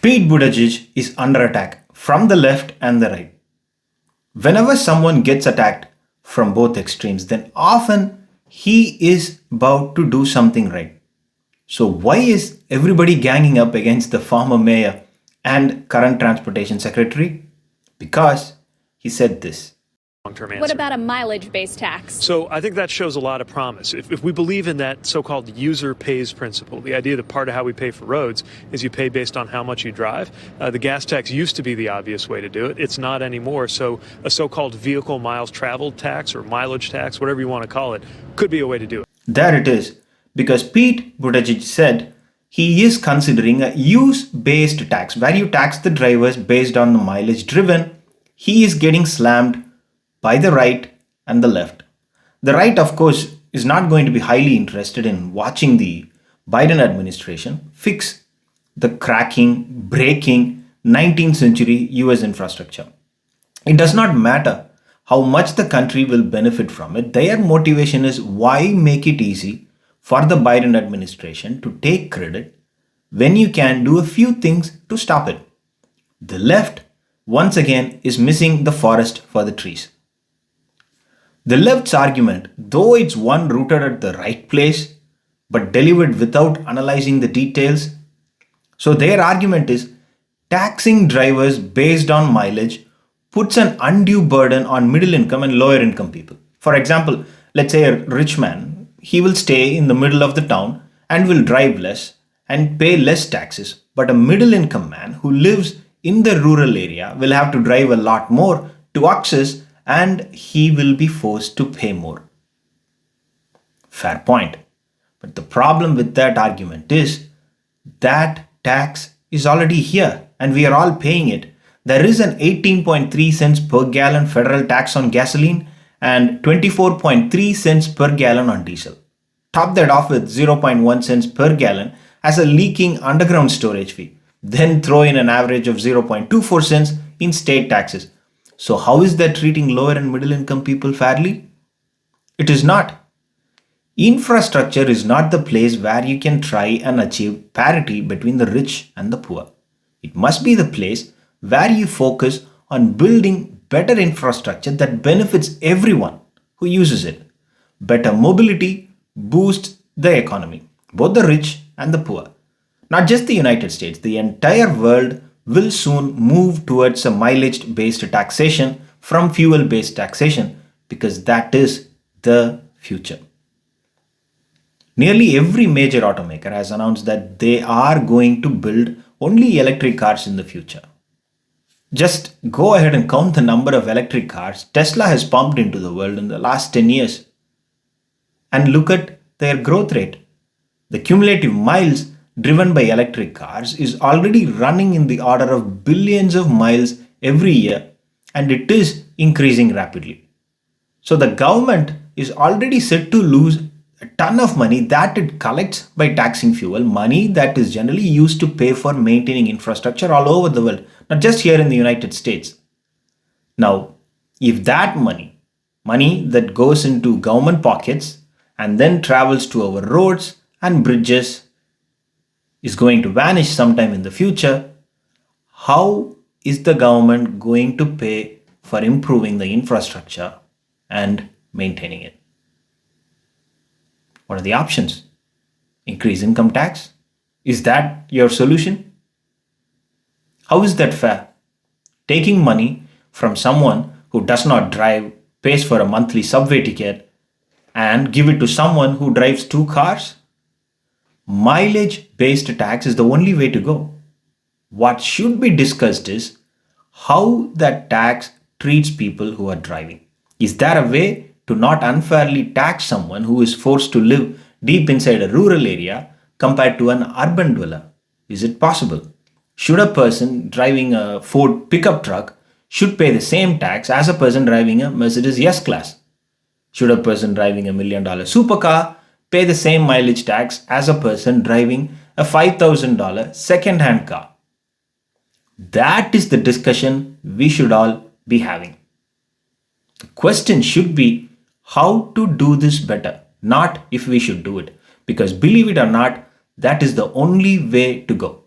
Pete Buttigieg is under attack from the left and the right. Whenever someone gets attacked from both extremes, then often he is about to do something right. So, why is everybody ganging up against the former mayor and current transportation secretary? Because he said this. Long-term answer. What about a mileage-based tax? So I think that shows a lot of promise. If we believe in that so-called user pays principle, the idea that part of how we pay for roads is you pay based on how much you drive, the gas tax used to be the obvious way to do it. It's not anymore. So a so-called vehicle miles traveled tax or mileage tax, whatever you want to call it, could be a way to do it. There it is. Because Pete Buttigieg said he is considering a use-based tax where you tax the drivers based on the mileage driven. He is getting slammed by the right and the left. The right, of course, is not going to be highly interested in watching the Biden administration fix the cracking, breaking 19th century US infrastructure. It does not matter how much the country will benefit from it. Their motivation is why make it easy for the Biden administration to take credit when you can do a few things to stop it. The left, once again, is missing the forest for the trees. The left's argument, though it's one rooted at the right place, but delivered without analyzing the details. So their argument is taxing drivers based on mileage puts an undue burden on middle income and lower income people. For example, let's say a rich man, he will stay in the middle of the town and will drive less and pay less taxes. But a middle income man who lives in the rural area will have to drive a lot more to access and he will be forced to pay more. Fair point. But the problem with that argument is that tax is already here and we are all paying it. There is an 18.3 cents per gallon federal tax on gasoline and 24.3 cents per gallon on diesel. Top that off with 0.1 cents per gallon as a leaking underground storage fee. Then throw in an average of 0.24 cents in state taxes. So how is that treating lower and middle income people fairly? It is not. Infrastructure is not the place where you can try and achieve parity between the rich and the poor. It must be the place where you focus on building better infrastructure that benefits everyone who uses it. Better mobility boosts the economy, both the rich and the poor. Not just the United States, the entire world will soon move towards a mileage-based taxation from fuel-based taxation because that is the future. Nearly every major automaker has announced that they are going to build only electric cars in the future. Just go ahead and count the number of electric cars Tesla has pumped into the world in the last 10 years and look at their growth rate. The cumulative miles driven by electric cars is already running in the order of billions of miles every year and it is increasing rapidly. So the government is already set to lose a ton of money that it collects by taxing fuel, money that is generally used to pay for maintaining infrastructure all over the world, not just here in the United States. Now, if that money that goes into government pockets and then travels to our roads and bridges is going to vanish sometime in the future, how is the government going to pay for improving the infrastructure and maintaining it? What are the options? Increase income tax? Is that your solution? How is that fair? Taking money from someone who does not drive, pays for a monthly subway ticket, and give it to someone who drives 2 cars? Mileage-based tax is the only way to go. What should be discussed is how that tax treats people who are driving. Is there a way to not unfairly tax someone who is forced to live deep inside a rural area compared to an urban dweller? Is it possible? Should a person driving a Ford pickup truck should pay the same tax as a person driving a Mercedes S-Class? Should a person driving a $1 million supercar pay the same mileage tax as a person driving a $5,000 second-hand car? That is the discussion we should all be having. The question should be how to do this better, not if we should do it. Because believe it or not, that is the only way to go.